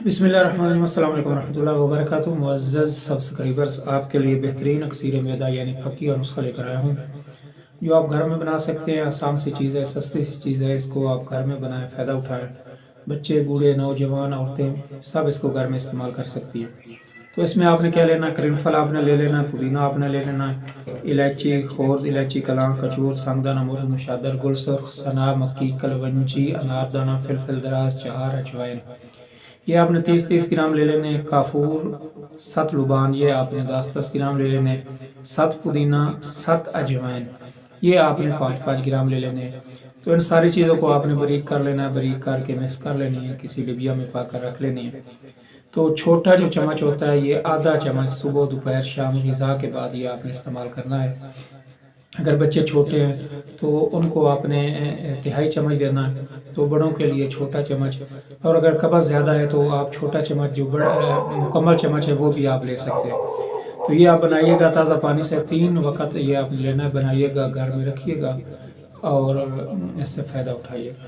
بسم اللہ الرحمن الرحیم، السلام علیکم ورحمۃ اللہ وبرکاتہ۔ معزز سبسکرائبرز، آپ کے لیے بہترین اکثیر میدا یعنی پھکی اور نسخہ لے کر آیا ہوں جو آپ گھر میں بنا سکتے ہیں۔ آسان سی چیز ہے، سستی سی چیز ہے، اس کو آپ گھر میں بنائیں، فائدہ اٹھائیں۔ بچے، بوڑھے، نوجوان، عورتیں سب اس کو گھر میں استعمال کر سکتی ہیں۔ تو اس میں آپ نے کیا لینا ہے؟ کرنفل آپ نے لے لینا ہے، پودینہ آپ نے لے لینا ہے، الائچی، خورد الائچی، کلام، کچور، سنگدانہ، مرد، نوشادر، گل سرخ، سنا، مکی، کلونجی، اناردانہ، فلفل دراز، چہار، اجوائن، یہ آپ نے 30 گرام لے لینے۔ کافور، 7 لبان، یہ آپ نے 10 گرام لے لینے۔ 7 پودینہ، 7 اجوائن، یہ آپ نے 5 گرام لے لینے۔ تو ان ساری چیزوں کو آپ نے باریک کر لینا ہے، باریک کر کے مکس کر لینی ہے، کسی ڈبیا میں پا کر رکھ لینی ہے۔ تو چھوٹا جو چمچ ہوتا ہے، یہ آدھا چمچ صبح، دوپہر، شام، غذا کے بعد یہ آپ نے استعمال کرنا ہے۔ اگر بچے چھوٹے ہیں تو ان کو آپ نے تہائی چمچ دینا ہے، تو بڑوں کے لیے چھوٹا چمچ، اور اگر قبض زیادہ ہے تو آپ چھوٹا چمچ جو بڑا مکمل چمچ ہے وہ بھی آپ لے سکتے ہیں۔ تو یہ آپ بنائیے گا تازہ پانی سے، 3 وقت یہ آپ نے لینا ہے، بنائیے گا، گھر میں رکھیے گا اور اس سے فائدہ اٹھائیے گا۔